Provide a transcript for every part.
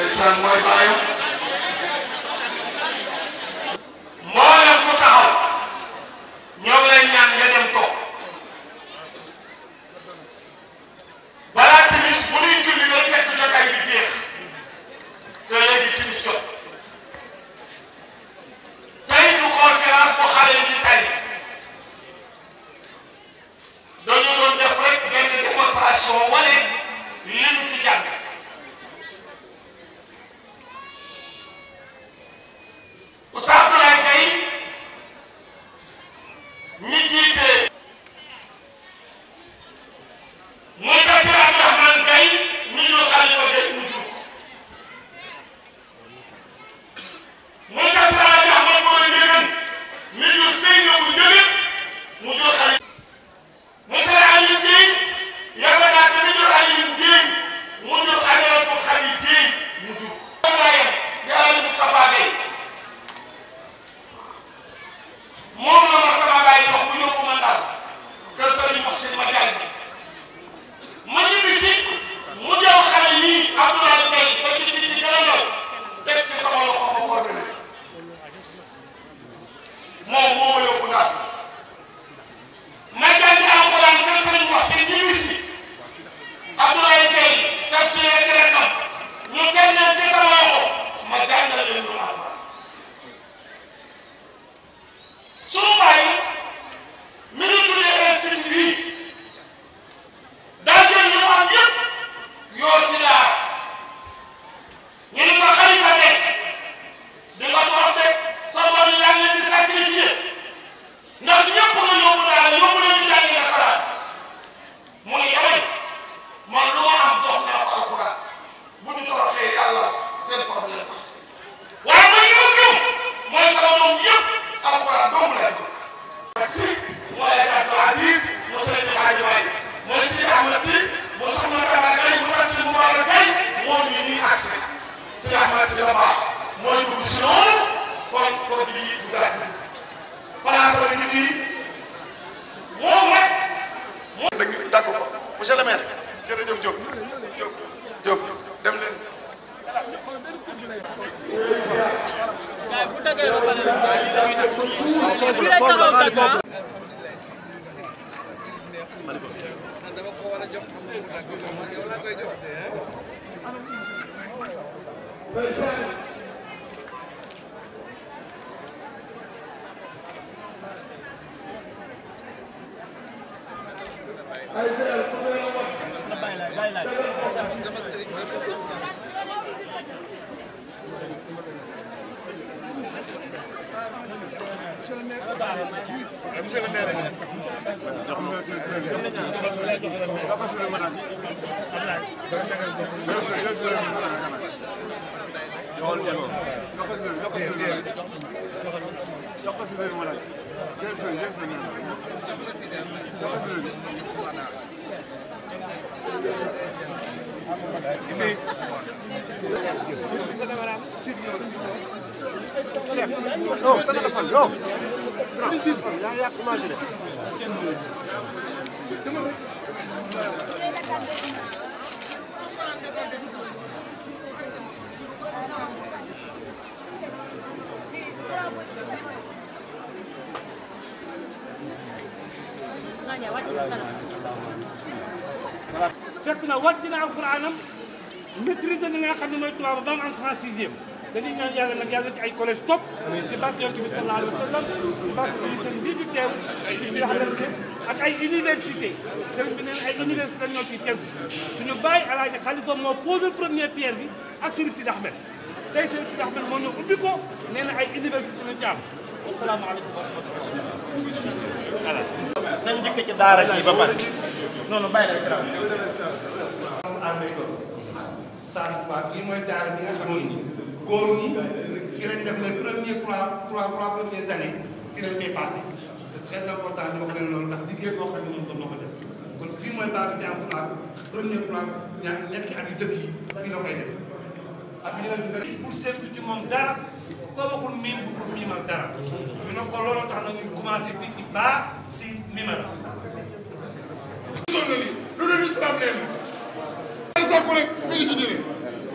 ndeysaan mooy baayam mboolem ku taxaw ñoo ngi lay ñaan nga dem toog balaa timis bu ñuy julli lay fekk jotaay bi jeex te léegi timis jot tey du conférence bu xale yi di tey dañu doon def rek benn démonstration wane li ñu fi jàng Oustaz Abdoulaye Gaye ñi jiite muy Tafsir Abdourahmane Gaye mi jur Khalifa Gaye mu jur ko muy Tafsir Alaaji Ahmad Borom Ndiéguène mi jur Seynabou Ndiéguène mu jur Khalifa monsieur Aliou Dieng yàgg naa te mi jur Aliou Dieng mu jur Ajaratu Khali Dieng mu jur ko baayam di Alaaji Moustapha Gaye moom la ma sama baay jox bu yóbbu ma Ndar kër Sëriñ Moxsin ma jàng ma ñibbi si mu jël xale yii Abdoulaye Gaye ba ci ci gën a ndaw teg ci sama loxo ma formé moom moo ma yóbbu Ndar ma jàngi alxuraan kër Sëriñ Moxsin ñibbi si Abdoulaye Gaye tafsir retraitam ñu teg leen ci sama loxo ma jàngal leen ñu alxuraan sunu baay mi ngi tuddee institut bii daa jël ñu am yëpp yoo ci daal ñu ne ko Xalifa teg di nga toog de sa doom yi yaa ngi leen di sacrifié ndax ñëpp nga yóbbu daal yóbbu leen di jàngi nasaraan mu ne yamay man lu ma am jox naa ko alxuraan bu ñu toroxee yàlla seen problème sax waaye man li ma gëm mooy sama moom yëpp alxuraan doomu la ci si mooy Abdou Aziz mu Seydi Hadji Maye mooy Seydi Ahmed Si mu soxna Kama Gaye mu Tafsir Moubarak Gaye moo ñu nii agsi Seydi Ahmed Si la baax mooy dugg si noonu kon bi di du dara place la ngi fii moom rek moom dañu dàgg ko monsieur le maire jërëjëf Diop dem leen bu dagee ba pare dama ko war a jox yow laa koy jox fekk na wàcc na alxuraanam maîtriser li nga xam ne mooy tubaab ba mu am 36e dañuy ñaan yàlla nag yàlla ci ay collège top ci barke Yonent bi sallallahu alayhi wa sallam ci barke sëriñ bii fi teew di si wax ak ay université sëriñ bi nee na ay université ñoo ciy tegu suñu bàyyi Alaaji Xalifa moo posé première pierre bi ak Sëriñ Sidi Ahmed tey Sëriñ Sidi Ahmed moo ñëw ubbi ko nee na ay université la ñu am asalaamaaleykum wa rahmatulah. nañ njëkk ci daara ji ba pare noonu bàyyi la graw amee ko saan waa fii mooy daara bi nga xam ni góor ñi fii lañ def les premiers trois premières années fii lañ koy passé c'est très important ñu wax leen loolu ndax liggéey boo xam ne ñoom doon na ko def kon fii mooy base bi en premier plan ñetti at yu dëkk yi fii la koy def ak ñu leen pour seetlu ci moom dara koo waxul miim bu ko miimal dara ñu ne ko loolu tax na ñu commencé fii ci baa si mimal gisoon na ni lu dul islam neen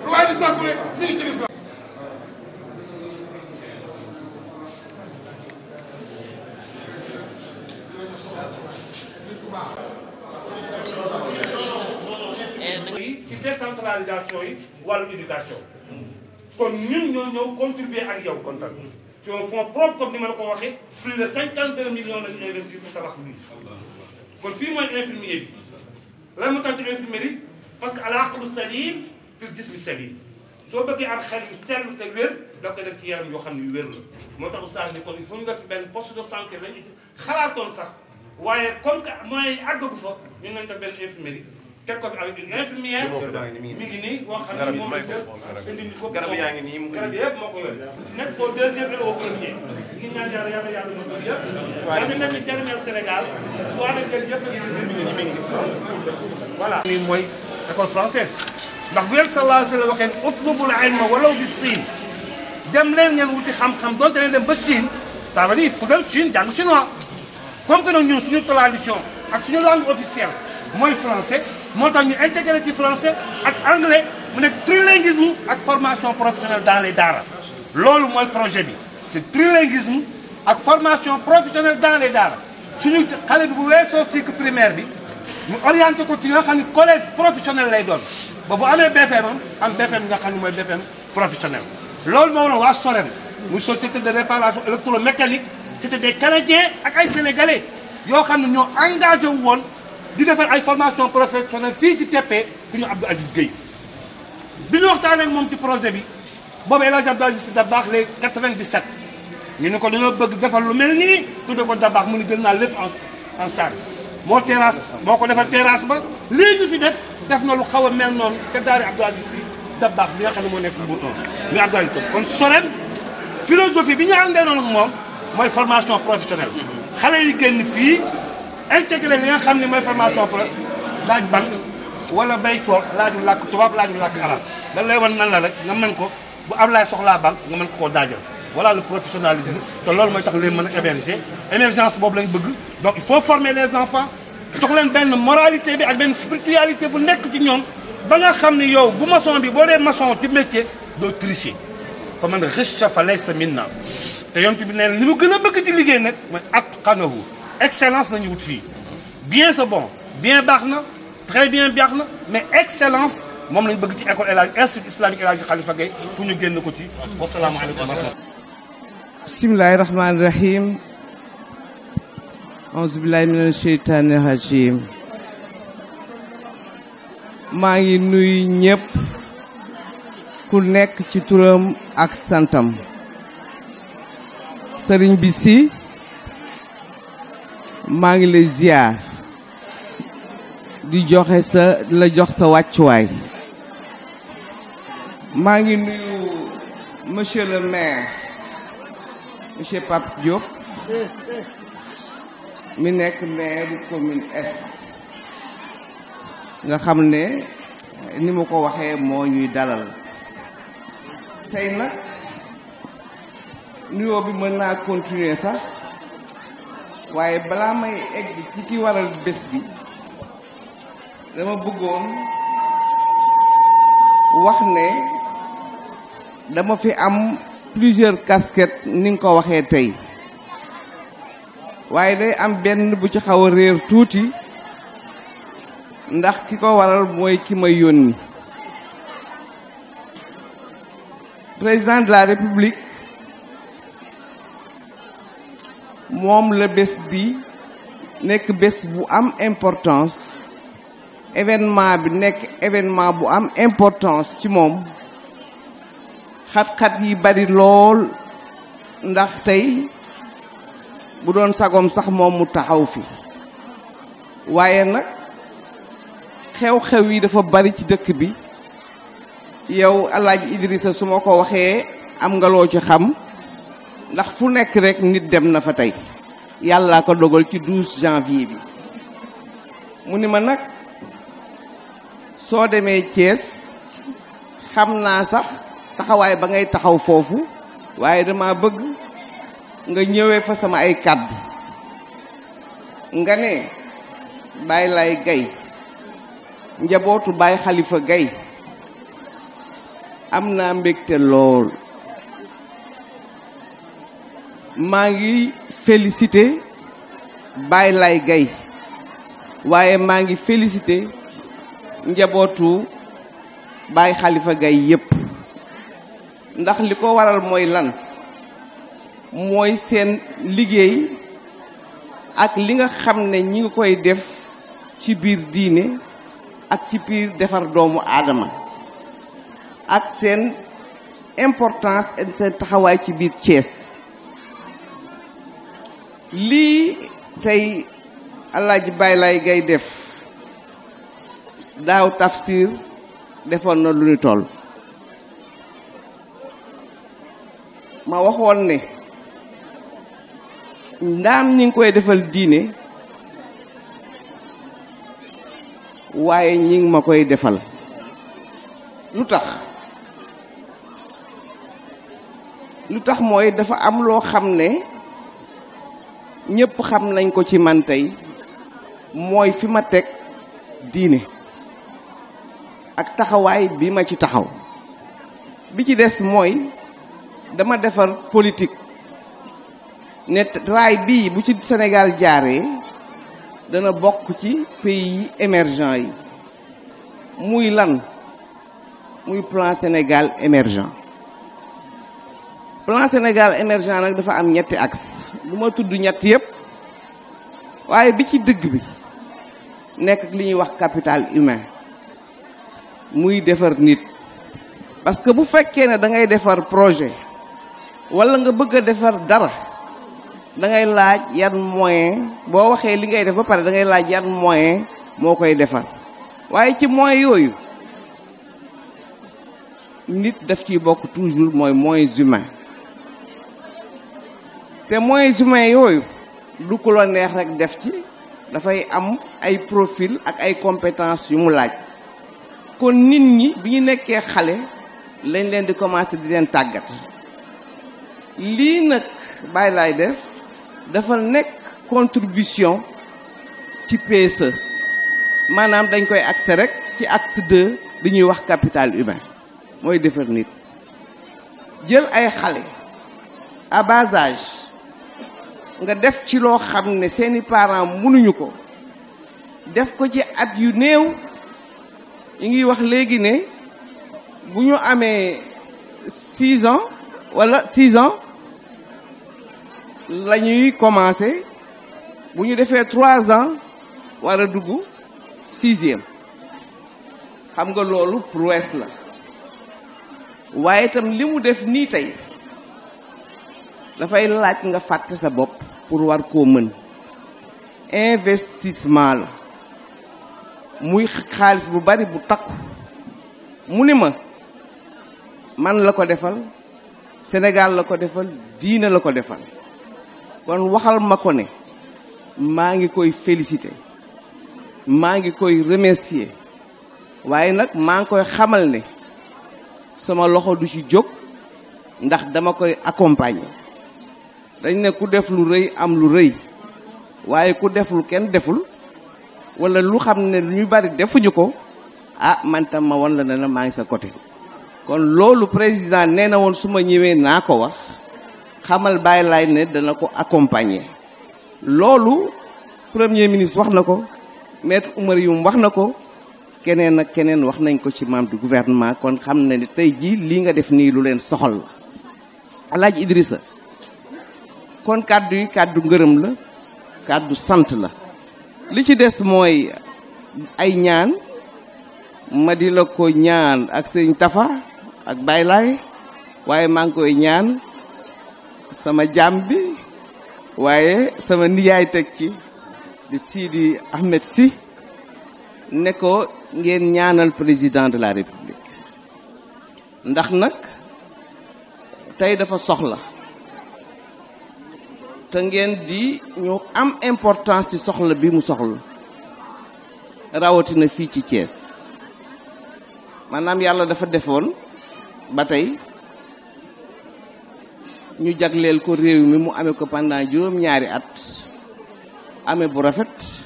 lu waay di sàkku rek mi scolarisation yi wàllu éducation kon ñun ñoo ñëw contribuer ak yow kontaan sur un fonds propre comme ni ma la ko waxee plus de 52 millions lañu investir pour tabax lii kon fii mooy infirmier bi lan mu tax di infirmerie parce que al aqlu salim fil jismi salim soo bëggee am xel yu sell te wér da koy def ci yaram yoo xam ne yu wér la moo tax oustaz ni kon il faut ñu def benn poste de santé lañu xalaatoon sax waaye comme que mooy àggagu fa ñu nañ def benn infirmerie teg ko fi avec une infirmière mi ngi nii boo xam ne moom la indi ko garab yaa ngi nii garab yëpp moo ko yor nekk au deuxième et au premier ngi ñaan yàlla yàlla yàlla na ko yëpp yàlla nekk ci dernier Sénégal waa na jël yëpp ngi si biir voilà nii mooy école française ndax bu yonent sallallahu alayhi wa sallam waxee utlubul ilma walaw bi Siin dem leen ngeen wuti xam-xam donte leen dem ba Chine ça veut dire ku dem Chine jàng chinois comme que nag ñun suñu tradition ak suñu langue officielle mooy français moo tax ñu intégré ci français ak anglais mu nekk trilinguisme ak formation professionnelle dans les daara loolu mooy projet bi c'est trilinguisme ak formation professionnelle dans les daara suñu xale bi bu weesoo cycle primaire bi ñu orienté ko ci nga xam ne collège professionnel lay doon ba bu amee BFM am BFM nga xam ne mooy BFM professionnel loolu moo woon waa SOREN muy société de réparation électromécanique c'était des Canadiens ak ay Sénégalais yoo xam ne ñoo engagé wu woon di defar ay formation professionnelle fii ci TP ku ñu Abdou Aziz Gueye bi ñu waxtaanee ak moom ci projet bi boobu El Hadj Abdou Aziz Sy Dabakh les 97 ñu ne ko dañoo bëgg defar lu mel nii tudde ko Dabakh mu ni jël naa lépp en charge moo terrasse moo ko defar terrasse ba lii ñu fi def na lu xaw a mel noonu te daari Abdou Aziz Sy Dabakh bi nga xam ne moo nekk Mbour 1 ñu Abdou Aziz kon SOREN philosophie bi ñu àndee noonu ak moom mooy formation professionnelle xale yi génn fii intégré li nga xam ne mooy formation pro laaj banque wala bay tool laaju làkk tubaab laaju làkk arab dañ lay wan nan la rek nga mën ko bu Ablaye soxlaa banque nga mën ko koo daajal voilà le professionnalisme te loolu mooy tax leen mën a émerger émergence boobu lañ bëgg donc il faut former les enfants jox leen benn moralité bi ak benn spiritualité bu nekk ci ñoom ba nga xam ne yow bu maçon bi boo dee maçon ci métier doo tricher fa man riche fa laysa minna te yonent bi nee na li mu gën a bëgg ci liggéey nag mooy atqanahu excellence nañu wut fii bien c'est bon bien baax na très bien baax na mais excellence moom lañ bëgg ci école El Hadj institut islamique El Hadj Khalifa Gueye pour ñu génn ko ci wasalaamaaleykum wa rahmatulah. bismillahi rahmaani rahim auzu billahi mina sheytaani rajim maa ngi nuyu ñëpp ku nekk ci turam ak santam sëriñ bi si maa ngi lay ziar di joxe la jox sa wàccuwaay maa ngi nuyu monsieur le maire monsieur Pape Diop mi nekk maire du commune Est nga xam ne ni ma ko waxee moo ñuy dalal tey nag nuyoo bi mën naa continuer sax waaye balaa may egg ci ki waral bés bi dama bëggoon wax ne dama fi am plusieurs casquettes ni nga ko waxee tey waaye day am benn bu ci xaw a réer tuuti ndax ki ko waral mooy ki ma yónni président de la république moom la bés bi nekk bés bu am importance événement bi nekk événement bu am importance ci moom xat-xat yi bari lool ndax tey bu doon sagom sax moom mu taxaw fi waaye nag xew-xew yi dafa bari ci dëkk bi yow Alaaji Idrissa su ma ko waxee am nga loo ci xam ndax fu nekk rek nit dem na fa tey yàlla ko dogal ci 12 janvier bi mu ni ma nag soo demee Thiès xam naa sax taxawaay ba ngay taxaw foofu waaye dama bëgg nga ñëwee fa sama ay kàddu nga ne Baye Laye Gaye njabootu Baye Khalifa Gaye am naa mbégte lool maa ngi félicité Baye Laye Gaye waaye maa ngi félicité njabootu Baye Khalifa Gaye yépp ndax li ko waral mooy lan mooy seen liggéey ak li nga xam ne ñi ngi koy def ci biir diine ak ci biir defar doomu aadama ak seen importance et seen taxawaay ci biir Thiès lii tey Alaaji Baye Laye Gaye def daaw tafsir defoon na lu ñu toll ma waxoon ne ndaam ñi ngi koy defal diine waaye ñi ngi ma koy defal lu tax mooy dafa am loo xam ne ñépp xam nañ ko ci man tey mooy fi ma teg diine ak taxawaay bi ma ci taxaw bi ci des mooy dama defar politique ne raay bii bu ci Sénégal jaaree dana bokk ci pays émergents yi muy lan muy plan Sénégal émergent plan Sénégal émergent nag dafa am ñetti axe du ma tudd ñett yépp waaye bi ci dëgg bi nekk li ñuy wax capital humain muy defar nit parce que bu fekkee ne da ngay defar projet wala nga bëgg a defar dara da ngay laaj yan moyen boo waxee li ngay def ba pare da ngay laaj yan moyen moo koy defar waaye ci moyen yooyu nit daf ciy bokk toujours mooy moyens humains te moyens humains yooyu du ko la neex rek def ci dafay am ay profil ak ay compétences yu mu laaj kon nit ñi bi ñu nekkee xale lañ leen di commencer di leen tàggat lii nag Baye Laye def dafa nekk contribution ci PSE maanaam dañ koy accès rek ci axe 2 bi ñuy wax capital humain mooy defar nit jël ay xale à bas âge nga def ci loo xam ne seeni parents mënuñu ko def ko ci at yu néew ñu ngi wax léegi ne bu ñu amee 6 ans wala 6 ans la ñuy commencer bu ñu defee 3 ans war a dugg 6e xam nga loolu prouesse la waaye itam li mu def nii tey dafay laaj nga fàtte sa bopp pour war koo mën investissement la muy xaalis bu bari bu takku mu ni ma man la ko defal Sénégal la ko defal diine la ko defal kon waxal ma ko ne maa ngi koy féliciter maa ngi koy remercier waaye nag maa ngi koy xamal ne sama loxo du ci jóg ndax dama koy accompagner dañ ne ku def lu rëy am lu rëy waaye ku def lu kenn deful wala lu xam ne lu ñu bari defuñu ko ah man tam ma won la ne la maa ngi sa côté kon loolu président nee na woon su ma ñëwee naa ko wax xamal Baye Laye ne dana ko accompagner loolu premier ministre wax na ko maître Oumar Youm wax na ko keneen ak keneen wax nañ ko ci membre du gouvernement kon xam ne ni tey jii lii nga def nii lu leen soxal la Alaaji Idrissa kon kàddu yi kàddu ngërëm la kàddu sant la li ci des mooy ay ñaan ma di la ko ñaan ak sëñ Tafa ak Baye Laye waaye maa ngi koy ñaan sama jaam bi waaye sama nijaay teg ci di Sidi Ahmed Sy ne ko ngeen ñaanal président de la République ndax nag tey dafa soxla te ngeen di ñu am importance ci soxla bi mu soxla rawatina fii ci Thiès maanaam yàlla dafa defoon ba tey ñu jagleel ko réew mi mu amee ko pendant juróom-ñaari at amee bu rafet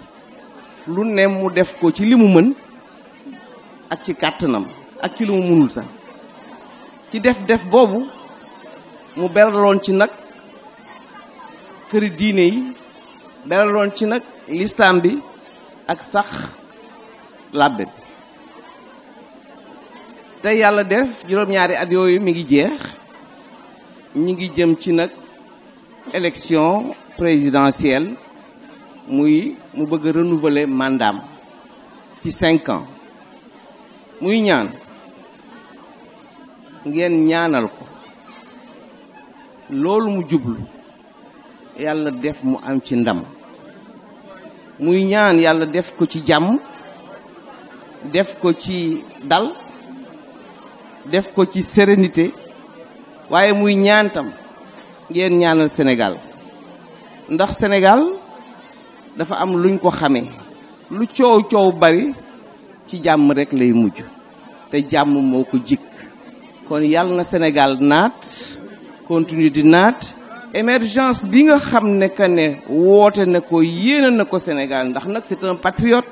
lu ne mu def ko ci li mu mën ak ci kàttanam ak ci li mu mënul sax ci def boobu mu beraloon ci nag këri diine yi beraloon ci nag l'islam bi ak sax labbe bi te yàlla def juróom-ñaari at yooyu mi ngi jeex ñi ngi jëm ci nag élection présidentielle mu bëgg a renouveler mandaam ci 5 ans muy ñaan ngeen ñaanal ko loolu mu jublu yàlla def mu am ci ndam muy ñaan yàlla def ko ci jàmm def ko ci dal def ko ci sérénité waaye muy ñaan tam ngeen ñaanal Sénégal ndax Sénégal dafa am luñ ko xamee lu coow bari ci jàmm rek lay mujj te jàmm moo ko jikk kon yàlla na Sénégal naat continue di naat émergence bi nga xam ne que ne woote na ko yéene na ko Sénégal ndax nag c'est un patriote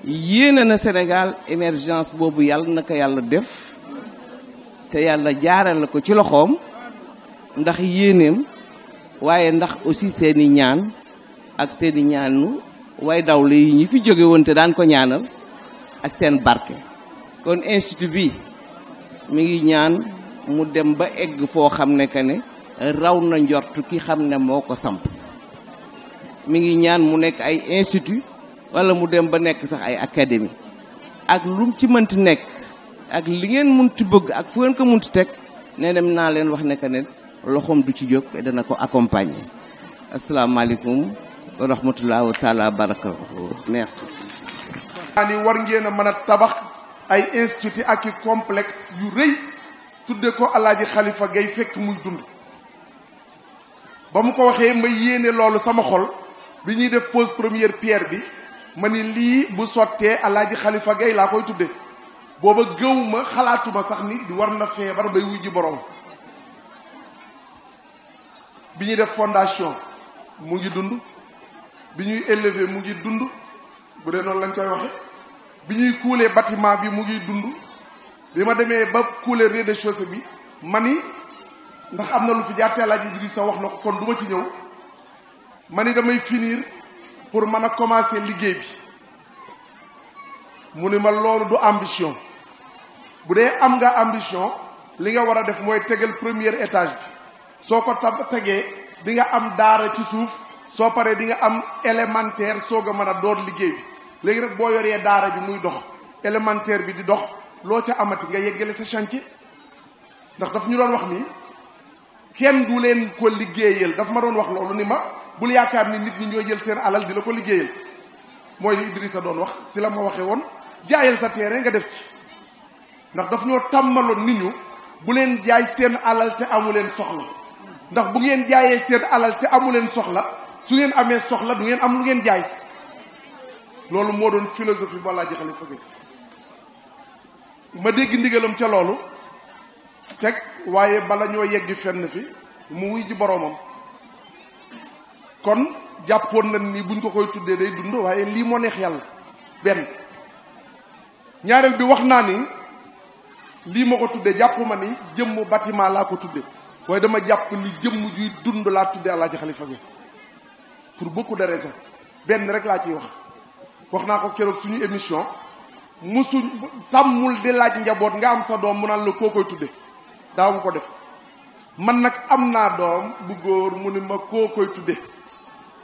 yéene na Sénégal émergence boobu yàlla na ko yàlla def te yàlla jaarale ko ci loxoom ndax yéeneem waaye ndax aussi seeni ñaan ak seeni ñaanu way dawle yi ñi fi jóge woon te daan ko ñaanal ak seen barke kon institut bi mi ngi ñaan mu dem ba egg foo xam ne que ne raw na njortu ki xam ne moo ko samp mi ngi ñaan mu nekk ay institut wala mu dem ba nekk sax ay académie ak lu ci mënti nekk ak li ngeen munti bëgg ak fu ngeen ko munti teg nee dem naa leen wax ne que ne loxoom du ci jóg te dana ko accompagner asalaamaaleykum wa rahmatulah wa taala barakatuh merci. ni war ngeen a mën a tabax ay institut ak i complexe yu rëy tudde ko Alaaji Khalifa Gaye fekk muy dund ba mu ko waxee ma yéene loolu sama xol bi ñuy def pose première pierre bi ma ni lii bu sottee Alaaji Khalifa Gaye laa koy tudde booba gëw ma xalaatuma sax ni di war na feebar bay wuy ji borom bi ñuy def fondation mu ngi dund bi ñuy élever mu ngi dund bu dee noonu lañ koy waxe bi ñuy couler bâtiment bi mu ngi dund bi ma demee ba couler rez-de-chaussée bi ma ni ndax am na lu fi jaar te Alaaji Idrissa wax na ko kon du ma ci ñëw ma ni damay finir pour mën a commencer liggéey bi mu ni ma loolu du ambition bu dee am nga ambition li nga war a def mooy tegal premier étage bi soo ko tegee di nga am daara ci suuf soo paree di nga am élémentaire soog a mën a door liggéey bi léegi nag boo yoree daara bi muy dox élémentaire bi di dox loo ca amati nga yeggale sa chantier ndax daf ñu doon wax ni kenn du leen ko liggéeyal daf ma doon wax loolu ni ma bul yaakaar ni nit ñi ñoo jël seen alal di la ko liggéeyal mooy li Idrissa doon wax si la ma waxee woon jaayal sa terrain nga def ci ndax daf ñoo tàmmaloon nit ñu bu leen jaay seen alal te amu leen soxla ndax bu ngeen jaayee seen alal te amu leen soxla su ngeen amee soxla du ngeen am lu ngeen jaay loolu moo doon philosophie bu Alaaji Khalifa Gaye ma dégg ndigalam ca loolu teg waaye bala ñoo yeggi fenn fi mu wuy ji boroomam kon jàppoon nañ ni buñ ko koy tuddee day dund waaye lii moo neex yàlla benn ñaareel bi wax naa ni lii ma ko tuddee jàppuma ni jëmm bâtiment laa ko tuddee waaye dama jàpp ni jëmm juy dund laa tuddee Alaaji Khalifa Gaye pour beaucoup de raisons benn rek laa ciy wax naa ko keroog suñu émission musuñ tàmmul di laaj njaboot nga am sa doom mu naan la koo koy tudde daawu ko def man nag am naa doom bu góor mu ni ma koo koy tudde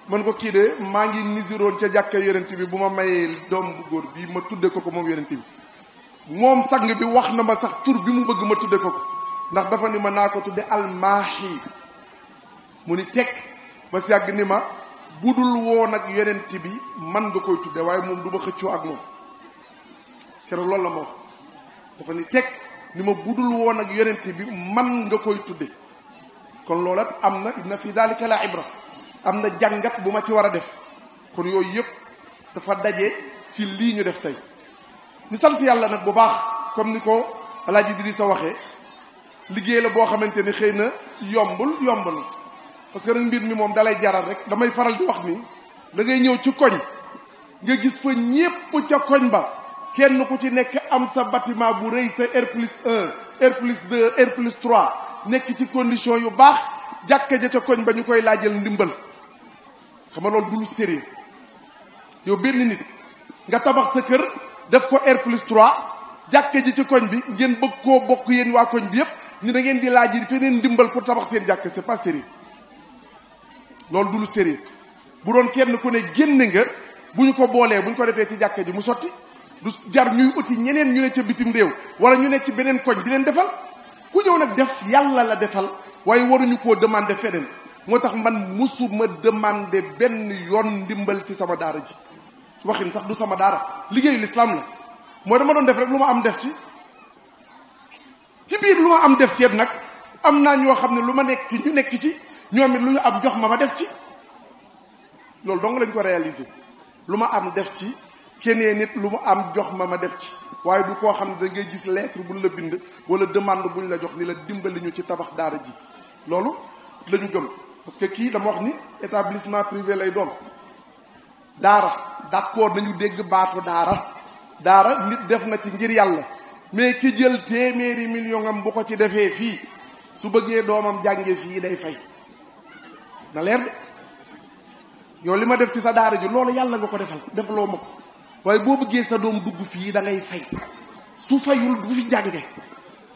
man ko kii de maa ngi nisiroon ca jàkka yonent bi bu ma mayee doom bu góor bii ma tudde ko moom yonent bi moom sang bi wax na ma sax tur bi mu bëgg ma tudde ko ndax dafa ni ma naa ko tudde almaahi mu ni teg ba si yàgg ni ma budul woon ak yonent bi man nga koy tudde waaye moom du ma xëccoo ak moom keroog loolu la ma wax dafa ni teg ni ma budul woon ak yonent bi man nga koy tudde kon loolat am na inna fi dalika la ibra am na jàngat bu ma ci war a def kon yooyu yëpp dafa daje ci lii ñu def tey ñu sant yàlla nag bu baax comme ni ko Alaaji Idrissa waxee liggéey la boo xamante ni xëy na yombul parce que nag mbir mi moom dalay jaral rek damay faral di wax ni da ngay ñëw ci koñ nga gis fa ñépp ca koñ ba kenn ku ci nekk am sa bâtiment bu rëy sa R+1 R+2 R+3 nekk ci condition yu baax jàkka ja ca koñ ba ñu koy laajal ndimbal xam nga loolu du lu sérieux yow benn nit nga tabax sa kër def ko R+3 jàkke ji ci koñ bi ngeen bëgg koo bokk yéen waa koñ bi yépp ni da ngeen di laaj yi feneen ndimbal pour tabax seen jàkke c'est pas sérieux loolu du lu sérieux bu doon kenn ku ne génne nga bu ñu ko boolee bu ñu ko defee ci jàkke ji mu sotti du jar ñuy uti ñeneen ñu ne ca bitim réew wala ñu ne ci beneen koñ di leen defal ku ñëw nag def yàlla la defal waaye waruñu koo demander feneen moo tax man musuma demander benn yoon ndimbal ci sama daara ji waxin sax du sama daara liggéeyu l'islam la mooy dama doon def rek lu ma am def ci biir lu ma am def ci yëpp nag am naa ñoo xam ne lu ma nekk ñu nekk ci ñoom it lu ñu am jox ma def ci loolu dong lañ ko réaliser lu ma am def ci keneen nit lu mu am jox ma def ci waaye du koo xam ne da ngay gis lettre buñ la bind wala demande buñ la jox ni la dimbali ñu ci tabax daara ji loolu la ñu gëm parce que kii dama wax ni établissement privé lay doon daara d'accord nañu dégg baatu daara nit def na ci ngir yàlla mais ki jël téeméeri million am bu ko ci defee fii su bëggee doomam jànge fii day fay na leer de yow li ma def ci sa daara ji loolu yàlla nga ko defaloo ma ko waaye boo bëggee sa doom dugg fii da ngay fay su fayul du fi jànge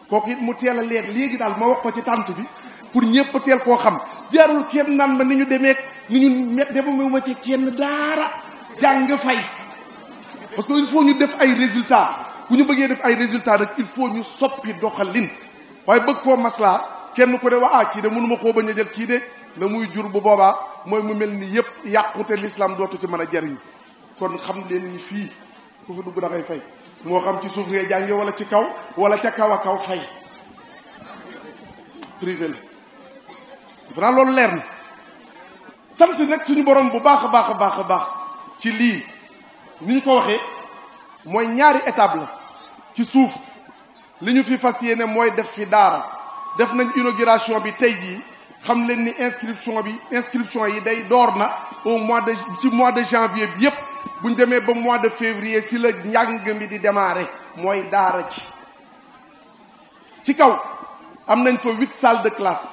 kooku it mu teel a leer léegi daal ma wax ko ci tànt bi pour ñëpp teel koo xam jaarul kenn naan ma ni ñu demeek ni ñu demuma ci kenn daara jàng fay parce que il faut ñu def ay résultats bu ñu bëggee def ay résultats rek il faut ñu soppi doxalin waaye bëgg koo maslaa kenn ku ne waa kii de mënuma koo bañ a jël kii de la muy jur bu boobaa mooy mu mel ni yëpp yàqute l'islam dootu ci mën a jariñ kon xam leen ni fii ku fi dugg da ngay fay moo xam ci suuf ngay jànge wala ci kaw wala ca kaw a kaw fay privé la vraiment loolu leer na sant nag suñu borom bu baax a baax ci lii ni ñu ko waxee mooy ñaari étape la ci suuf li ñu fi fas yéene mooy def fi daara def nañ inauguration bi tey jii xam leen ni inscription yi day door na au mois de janvier bi yépp bu ñu demee ba mois de février si la njàng mi di démarrer mooy daara ci kaw am nañ fa 8 salles de classe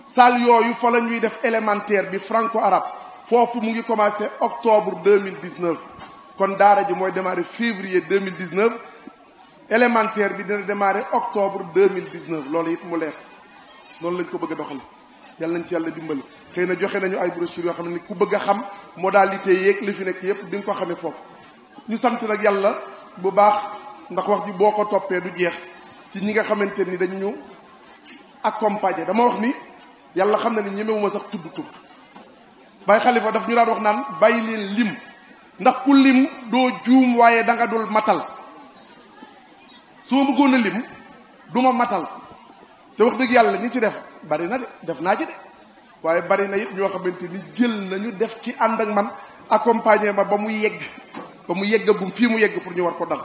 salles yooyu fa la ñuy def élémentaire bi franco-arabe foofu mu ngi commencé octobre 2019 kon daara ji mooy démarrer février 2019 élémentaire bi dina démarrer octobre 2019 loolu it mu leer noonu lañ ko bëgg a doxal yàlla nañ ci yàlla dimbali xëy na joxe nañu ay brochures yoo xam ne ku bëgg a xam modalité yeeg li fi nekk yépp di nga ko xamee foofu ñu sant nag yàlla bu baax ndax wax ji boo ko toppee du jeex ci ñi nga xamante ni dañ ñu accompagner dama wax ni yàlla xam na ni ñemewuma sax tudd tur Baye Khalifa daf ñu daan wax naan bàyyi leen lim ndax ku lim doo juum waaye da nga dul matal su ma bëggoon a lim du ma matal te wax dëgg yàlla ñi ci bari na de def naa ci de waaye bari na it ñoo xamante ni jël nañu def ci ànd ak man accompagner ma ba mu yeggagum fii mu yegg pour ñu war ko dal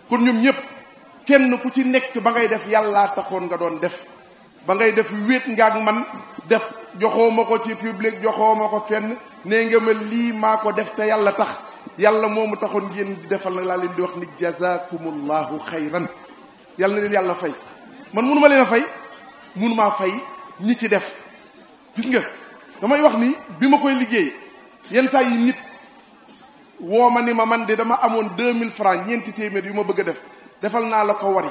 kon ñoom ñëpp kenn ku ci nekk ba ngay def yàllaa taxoon nga doon def ba ngay def wéet nga ak man def joxoo ma ko ci public joxoo ma ko fenn nee nga ma lii maa ko def te yàlla tax yàlla moomu taxoon ngeen di defal nag laa leen di wax ni jazakumullahu xayran yàlla na leen yàlla fay man mënuma leen a fay mënumaa fay ñi ci def gis nga damay wax ni bi ma koy liggéey yenn saa yi nit woo ma ni ma man de dama amoon 2000 francs ñeenti téeméer yu ma bëgg a def defal naa la ko wari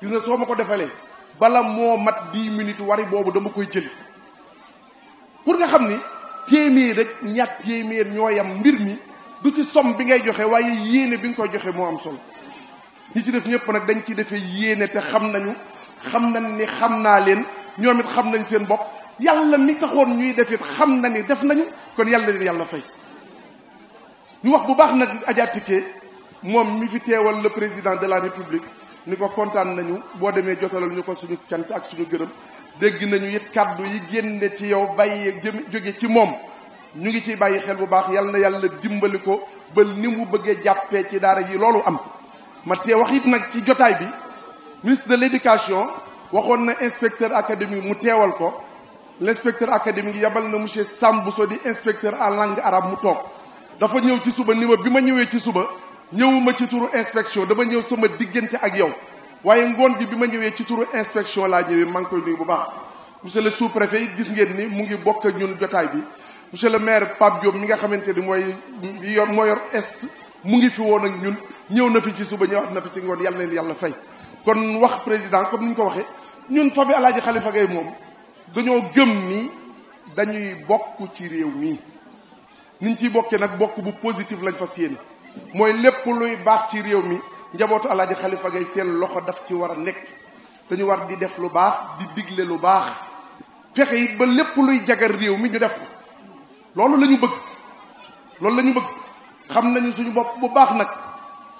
gis nga soo ma ko defalee bala moo mat 10 minutes wari boobu dama koy jëli pour nga xam ni téeméer rek ñaat téeméer ñoo yam mbir mi du ci somme bi ngay joxe waaye yéene bi nga koy joxe moo am solo ñi ci def ñëpp nag dañ ci defee yéene te xam nañ ni xam naa leen ñoom it xam nañ seen bopp yàlla mi taxoon ñuy def it xam na ni def nañu kon yàlla leen yàlla fay ñu wax bu baax nag Adja Tické moom mi fi teewal le président de la république ni ko kontaan nañu boo demee jotalal ñu ko suñu cant ak suñu gërëm dégg nañu it kaddu yi génne ci yow bàyyi jóge ci moom ñu ngi ciy bàyyi xel bu baax yàlla na yàlla dimbali ko ba ni mu bëggee jàppee ci daara ji loolu am ma tee wax it nag ci jotaay bi ministre de l'éducation waxoon na inspecteur académique mu teewal ko l'inspecteur académique yabal na monsieur Sambousso di inspecteur en langue arabe mu toog dafa ñëw ci suba ni ma bi ma ñëwee ci suba ñëwuma ci turu inspection dama ñëw sama diggante ak yow waaye ngoon gi bi ma ñëwee ci turu inspection laa ñëwee maa ngi koy nuyu bu baax monsieur le sous-préfet it gis ngeen ni mu ngi bokk ak ñun jotaay bi monsieur le maire Pape Diop mi nga xamante ni moo yor est mu ngi fi woon ak ñun ñëw na fi ci suba ñëwaat na fi ci ngoon yàlla na leen yàlla fay. kon wax président comme ni ñu ko waxee ñun famille Alaaji Khalifa Gaye moom dañoo gëm ni dañuy bokk ci réew mi niñ ciy bokkee nag bokk bu positif lañ fas yéene mooy lépp luy baax ci réew mi njabootu Alaaji Khalifa Gaye seen loxo daf ci war a nekk dañu war di def lu baax di digle lu baax fexe it ba lépp luy jagar réew mi ñu def ko loolu la ñu bëgg loolu la ñu bëgg xam nañu suñu bopp bu baax nag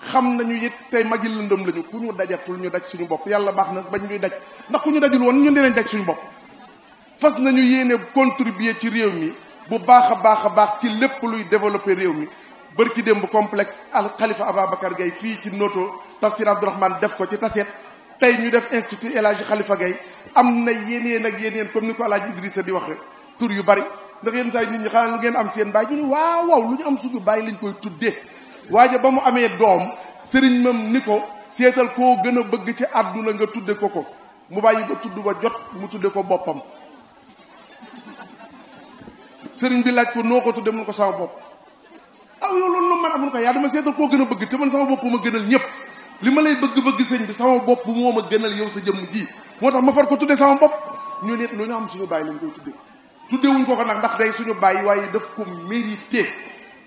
xam nañu it tey magi lëndëm lañu ku ñu dajatul ñu daj suñu bopp yàlla baax na bañ ñuy daj ndax ku ñu dajul woon ñun dinañ daj suñu bopp fas nañu yéene contribuer ci réew mi bu baax a baax ci lépp luy développer réew mi bërki démb complexe al Khalifa Ababacar Gaye fii ci Noto Tafsir Abdourahmane def ko ci Tassette tey ñu def institut El Hadji Khalifa Gaye am na yeneen ak yeneen comme ni ko El Hadji Idrissa di waxe tur yu bari ndax yenn saa yi nit ñi xanaa lu ngeen am seen baay ñu ni waaw waaw lu ñu am suñu baay lañ koy tuddee waaja ba mu amee doom sëriñ mam ni ko seetal koo gën a bëgg ci àdduna nga tudde ko ko mu bàyyi ba tudd ba jot mu tudde ko boppam sëriñ bi laaj ko noo ko tudde mun ko sama bopp aw yow loolu man amul ko yaa dama seetal koo gën a bëgg te man sama bopp ma gënal ñëpp li ma lay bëgg-bëgg sëñ bi sama bopp moo ma gënal yow sa jëmm ji moo tax ma far ko tudde sama bopp ñu nit lu ñu am suñu bàyyi lañ koy tudde tuddewuñ ko ko nag ndax day suñu bàyyi waaye daf ko mérité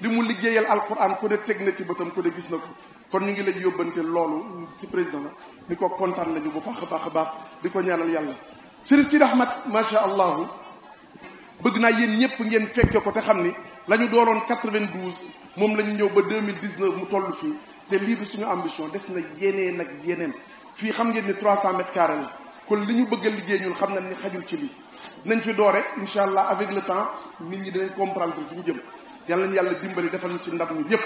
li mu liggéeyal alquran ku ne teg na ci bëtam ku ne gis na ko kon ñu ngi lay yóbbante loolu si président ni ko kontaan lañu bu baax a baax di ko ñaanal yàlla Chérif Sidi Ahmed macha allah bëgg naa yéen ñëpp ngeen fekke ko te xam ni la ñu dooroon 92 moom la ñu ñëw ba 2019 mu toll fii te lii du suñu ambition des na yeneen ak yeneen fii xam ngeen ni 300 mètres carrés la kon li ñu bëgg a liggéey ñun xam nañ ni xajul ci lii nañ fi doore incha allah avec le temps nit ñi dinañ comprendre fi ñu jëm yàlla nañu yàlla dimbali defal ñu ci ndam ñu yëpp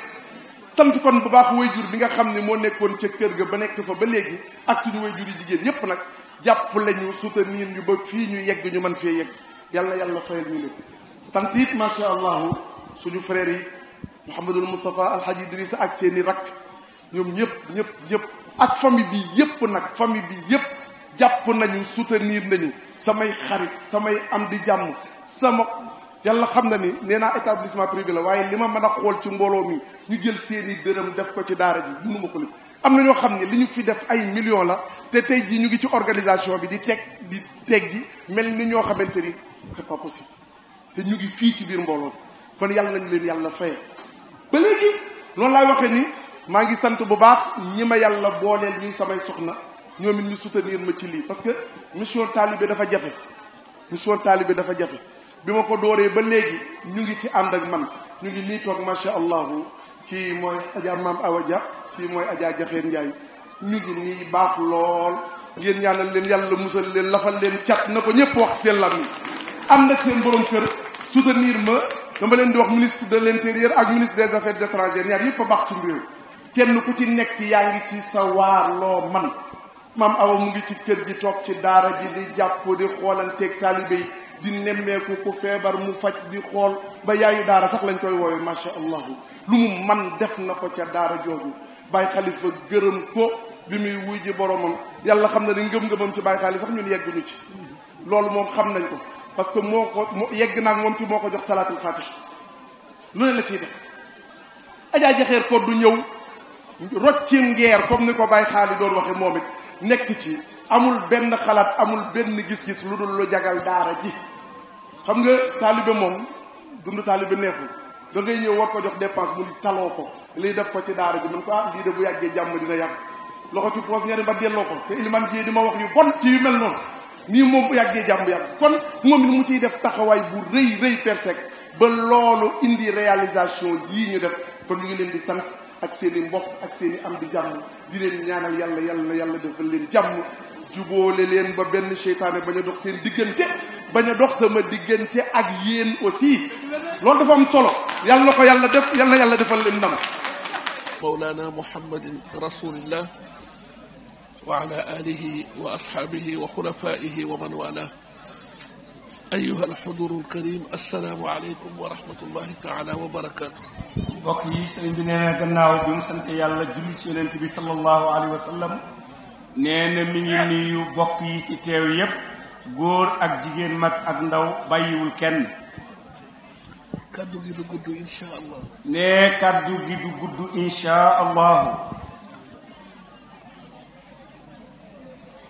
sant kon bu baax wayjur bi nga xam ne moo nekkoon ca kër ga ba nekk fa ba léegi ak suñu wayjur yi jigéen yëpp nag jàpp lañu soutenir ñu ba fii ñu yegg ñu mën fee yegg yàlla yàlla fayal ñu leen sant it macha allah suñu frères yi Mouhamadul Moustapha Alhaji Idrissa ak seeni rakk ñoom ñëpp ak famille bi yëpp nag famille bi yëpp jàpp nañu soutenir nañu samay xarit samay am di jàmm sama yàlla xam na ni nee naa établissement privé la waaye li ma mën a xool ci mbooloo mi ñu jël seeni dërëm def ko ci daara ji mënu ma ko lim am na ñoo xam ne li ñu fi def ay millions la te tey jii ñu ngi ci organisation bi di teg gi mel ni ñoo xamante ni c'est pas possible te ñu ngi fii ci biir mbooloo bi kon yàlla nañu leen yàlla faye ba léegi noonu laay waxee ni maa ngi sant bu baax ñi ma yàlla booleel ñuy samay soxna ñoom it ñu soutenir ma ci lii parce que mission talibé dafa jafe bi ma ko dooree ba léegi ñu ngi ci ànd ak man ñu ngi nii toog macha allahu kii mooy Adja Maam Awa Dia kii mooy Adja Jaxeer Njaay ñu ngi nii baax lool ngeen ñaanal leen yàlla musal leen lafal leen cat na ko ñëpp wax seen lam yi am nag seen borom kër soutenir ma dama leen di wax ministre de l'intérieur ak ministre des affaires étrangères ñaar yëpp a baax ci réew kenn ku ci nekk yaa ngi ci sa waar loo man Maam Awa mu ngi ci kër gi toog ci daara ji di jàpp di xoolanteeg taalibe yi di nemmeeku ku feebar mu faj di xool ba yaayu daara sax lañ koy woowe macha allah lu mu man def na ko ca daara jooju Baye Khalifa gërëm ko bi muy wuy ji boromam yàlla xam na ne ngëm-ngëmam ci Baye Khalifa sax ñun yegguñu ci loolu moom xam nañ ko parce que moo yegg naag moom ci moo ko jox salaatul fatih lu ne la ciy def Adja Jaxeer ko du ñëw rocci ngeer comme ni ko Baye Xaali doon waxe moom it nekk ci amul benn xalaat amul benn gis-gis lu dul lu jagal daara ji xam nga taalibe moom dund taalibe neexul da ngay ñëw war ko jox dépense mu taloo ko lii def ko ci daara ji man ko lii de bu yàggee jàmm dina yàgg loxo ci poos ñari ba delloo ko te iliman jii di ma wax yu bon ci yu mel noonu nii moom bu yàggee jàmm yàgg kon moom it mu ciy def taxawaay bu rëy persek ba loolu indi réalisation yii ñu def kon ñu ngi leen di sant ak seen i mbokk ak seen i am di jàmm di leen ñaanal yàlla defal leen jàmm jubóole leen ba benn seytaane bañ a dox seen diggante bañ a dox sama diggante ak yéen aussi loolu dafa am solo yàlla ko yàlla def yàlla defal leen ndam mawlana muhammadin rasulillah wa ala alihi wa ashabihi wa xulafaihi wa man wala ayuha alxuduru alkarim assalaamu aleykum wa rahmatullahi taala wa barakatuh mbokk yi sëriñ bi nee na gannaaw bi mu sante yàlla julli ci yonent bi sallallahu alayhi wa sallam nee na mi ngi nuyu bokk yi fi teew yépp góor ak jigéen mag ak ndaw bàyyiwul kenn kaddu gi du gudd insha allah. ne kaddu gi du gudd insha allahu.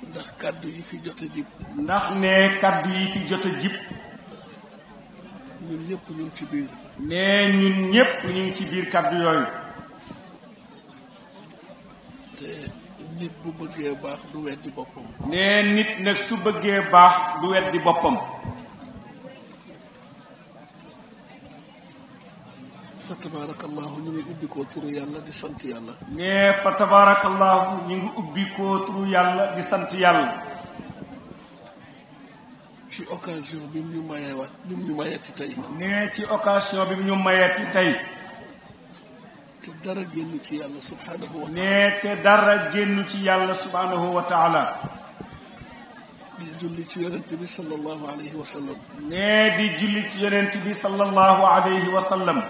ndax kaddu yi fi jot a jib. ndax ne kaddu yi fi jot a jib. ñun ñëpp ñu ngi ci biir. ne ñun ñëpp ñu ngi ci biir kaddu yooyu. te nit bu bëggee baax du weddi boppam. ne nit nag su bëggee baax du weddi boppam. fa tabarakallahu ñu ngi ubbi ko turu yàlla di sant yàlla. ne fa tabarakallahu ñu ngi ubbi ko turu yàlla di sant yàlla. ci occasion bi mu ñu mayeeti tey. ne ci occasion bi mu ñu mayeeti tey. te dara génn ci yàlla subhanahu wa taala. ne te dara génn ci yàlla subhanahu wa taala. di julli ci yonent bi sallallahu alayhi wa sallam. ne di julli ci yonent bi sallallahu alayhi wa sallam.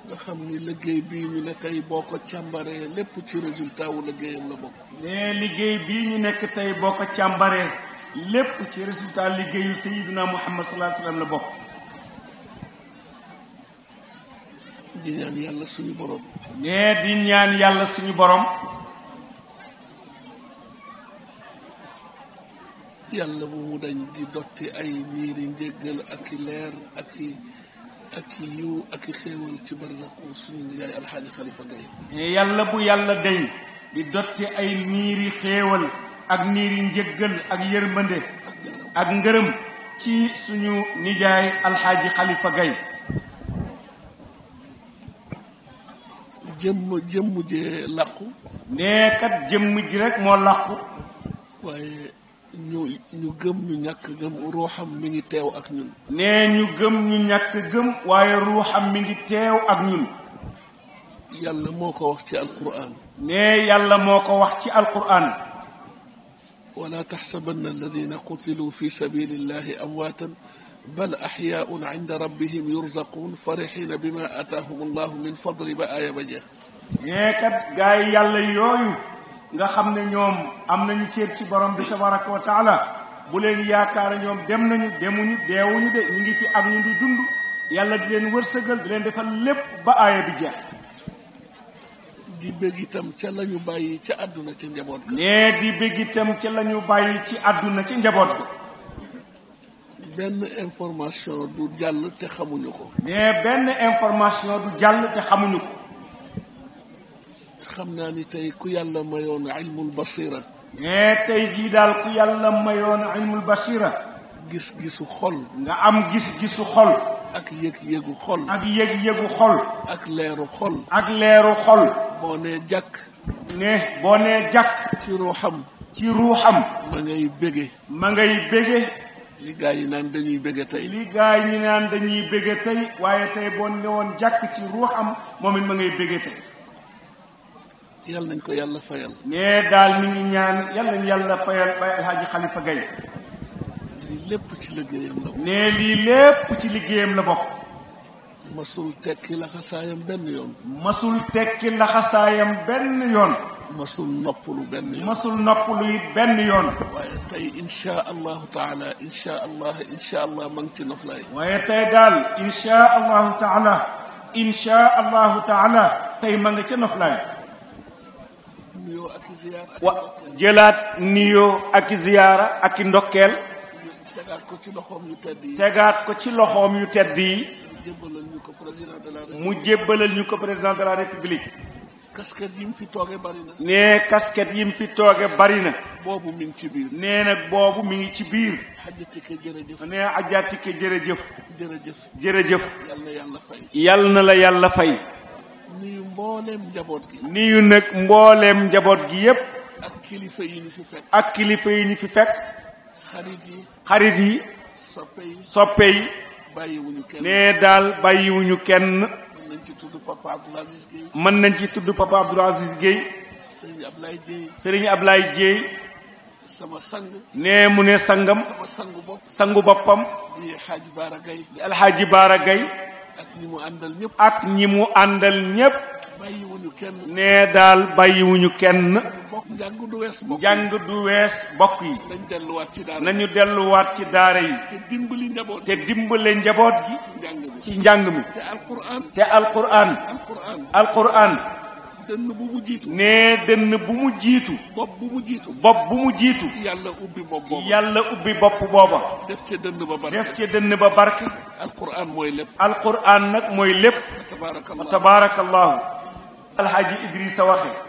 nga xam ni liggéey bii ñu ne tey boo ko càmbaree lépp ci résultat wu liggéeyam la bokk. ne liggéey bii ñu nekk tey boo ko càmbaree lépp ci résultat liggéeyu Sayyidina Muhammad sallallahu alayhi wa sallam la bokk. di ñaan yàlla suñu borom. ne di ñaan yàlla suñu borom. yàlla bu mu dañ di dotti ay niiri njéggal ak i leer ak i yiw ak i xéewal ci barzaqu suñu nijaay alxaaji Xalifa Gaye. ne yàlla bu yàlla dañ di dotti ay niiri xéewal ak niiri njéggal ak yërmande ak ngërëm ci suñu nijaay alxaaji Xalifa Gaye. jëmm jee làqu. ne kat jëmm ji rek moo làqu. waaye ñu gëm ñu ñàkk gëm ruuxam mi ngi teew ak ñun. ne ñu gëm ñu ñàkk gëm waaye ruuxam mi ngi teew ak ñun. yàlla moo ko wax ci alquran. ne yàlla moo ko wax ci alquran. wala taxsabanna alladina qutiluu fi sabilillahi amwaatan bal axyaaun inda rabbihim yurzaquun farixina bima ataahum allahu min fadli ba aaya ba jeex. ne kat gaa yi yàlla yooyu nga xam ne ñoom am nañu cër ci borom bi tabaraka wa taala bu leen yaakaar ñoom dem nañu demuñu deewuñu de ñu ngi fi ak ñu ngi dund yàlla di leen wërsëgal di leen defal lépp ba aaya bi jeex. di bëgg itam ca la ñu bàyyi ca àdduna ca njaboot ga. ne di bëgg itam ca la ñu bàyyi ci àdduna ci njaboot ga. benn information du jàll te xamuñu ko. ne benn information du jàll te xamuñu ko. xam naa ni tey ku yàlla mayoon ilmul basira. ne tey jii daal ku yàlla mayoon ilmul basira. gis-gisu xol. nga am gis-gisu xol. ak yëg-yëgu xol. ak yëg-yëgu xol. ak leeru xol. ak leeru xol. boo nee jàkk. ne boo nee jàkk. ci ruuxam. ci ruuxam. ma ngay bége. ma ngay bége. li gaa yi naan dañuy bége tey. li gaa yi naan dañuy bége tey waaye tey boo newoon jàkk ci ruuxam moom it ma ngay bége tey. yal nañ ko yàlla fayal. ne daal mi ngi ñaan yal nañ yàlla fayal Baye Alhaji Xalifa Gaye. lii lépp ci liggéeyam la bokk. ne lii lépp ci liggéeyam la bokk. masul tekki laxasaayam benn yoon. masul tekki laxasaayam benn yoon. masul noppalu benn yoon. masul noppalu it benn yoon. waaye tey insha allahu taala insha allah ma ngi ci noflaay. waaye tey daal insha allahu taala tey ma nga ca noflaay. nuyoo ak ziyaara. jëlaat nuyoo ak ziyaara ak ndokkeel. tegaat ko ci loxoom yu tedd yi. tegaat ko ci loxoom yu tedd yi. jébbalal ñu ko président de la république. mu jébbalal ñu ko président de la république. casquette yi mu fi tooge bari na. ne casquette yi mu fi tooge bari na. boobu mi ngi ci biir. nee nag boobu mi ngi ci biir. xajatike jërëjëf. ne ajatike jërëjëf. jërëjëf. jërëjëf. yal na yàlla fay. yal na la yàlla fay. nuyu mbooleem njaboot gi. nuyu nag mbooleem njaboot gi yépp. ak kilifa yi ñu fi fekk. ak kilifa yi ñu fi fekk. xarit yi. xarit yi. soppe yi. soppe yi. bàyyiwuñu kenn. ne daal bàyyiwuñu kenn. mën nañ ci tudd papa Abdoul Aziz Guèye. mën nañ ci tudd papa Abdoul Aziz Guèye. Serigne Ablaye Dieye. Serigne Ablaye Dieye. sama sang. ne mu ne sangam. sama sangu bopp. sangu boppam. di Hadji Bara Gaye. di Alhaji Bara Gaye. ak ñi mu àndal ñëpp. ak ñi mu àndal ñépp. bàyyiwuñu kenn. ne daal bàyyiwuñu kenn. njàng du wees bokk njàng du wees bokk yi nañ delluwaat ci daara nañu delluwaat ci daara yi te dimbali njaboot te dimbale njaboot gi ci njàng mi ci njàng mi te alquran dënn bu mu jiitu nee dënn bu mu jiitu bopp bu mu jiitu bopp bu mu jiitu yàlla ubbi bopp booba yàlla ubbi bopp booba def ca dënn ba barke def ci dënn ba barke alquran mooy lépp alquran nag mooy lépp tabaarakallah tabaarakallahu alxaaji Idrissa waxe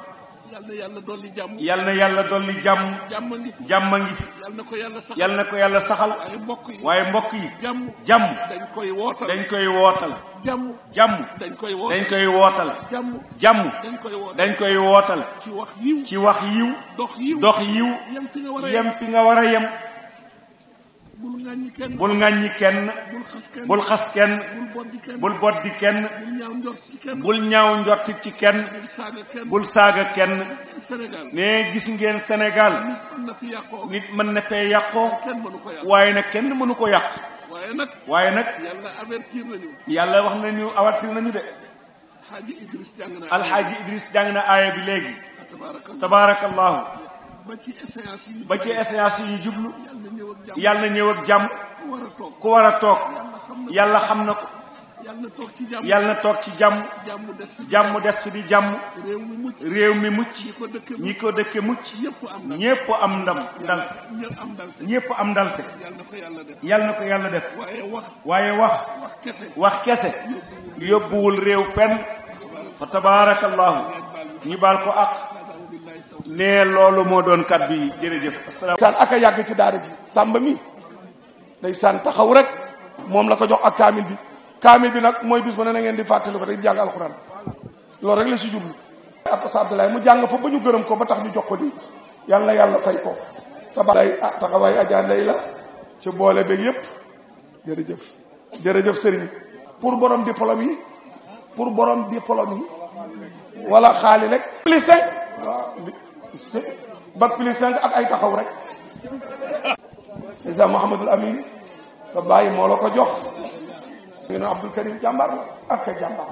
yal na yàlla dolli jàmm yal na yàlla dolli jàmm jàmm ngi fi jàmm ngi fi yal na ko yàlla saxal yal na ko yàlla saxal waaye mbokk yi jàmm dañ koy wootal jàmm dañ koy wootal jàmm dañ koy wootal ci wax yiw dox yiw yem fi nga war a yem bul ŋàññi kenn bul xas kenn bul boddi kenn bul ñaaw njorti ci kenn bul saaga kenn ne gis ngeen Sénégal nit mën na fee yàqoo waaye nag kenn mënu ko yàq waaye nag yàlla wax nañu avertir nañu de alxaaji Idriss jàng na aaya bi léegi tabaarakallahu ba ci échéance yi ñu jublu yàlla na ñëw ak jàmm ku war a toog yàlla xam na ko yàlla na toog ci jàmm jàmm des fi di jàmm réew mi mucc ñi ko dëkke mucc ñépp am ndam ndal ñépp am ndalte yàlla na ko yàlla def waaye wax kese yóbbuwul réew fenn fa tabaarakallahu ñu baal ko ak ne loolu moo doon kàddu yi jërëjëf saan aka yàgg ci daara ji sàmba mi day saan taxaw rek moom la ko jox ak kaamil bi nag mooy bis ba ne na ngeen di fàttali ko rek jàng alxuraan loolu rek la si jublu ak sa Abdoulaye mu jàng fa ba ñu gërëm ko ba tax ñu jox ko di yàlla fay ko taxawaay ajaan lay la ci boole beeg yépp jërëjëf sëriñ pour borom diplôme yi wala xaali rek plus 5 waaw bac plus 5 ak ay taxaw rek isa Mouhamadul Amin sa bàyyi moo la ko jox ngi no Abdul Karim jàmbaar la ak ka jàmbaar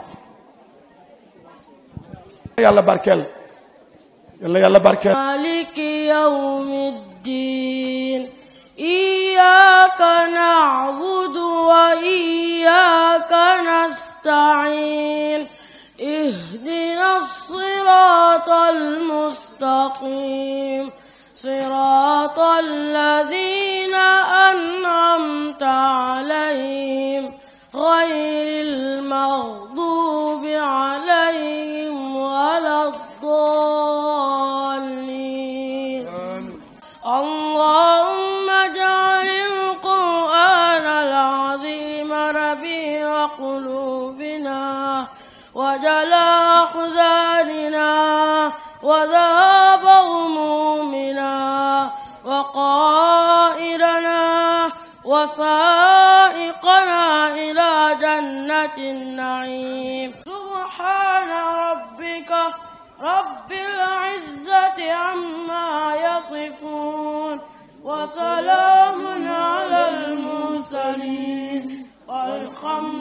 yàlla barkeel maliki yawmiddin iyyaka na'budu wa iyyaka nasta'in اهدنا الصراط المستقيم صراط الذين أنعمت عليهم غير المغضوب عليهم ولا الضالين اللهم اجعل القرآن العظيم ربيع قلوبنا وجلاء أحزاننا وذهاب همومنا وقائدنا وسائقنا إلى جنة النعيم سبحان ربك رب العزة عما يصفون وسلام على المرسلين والحمد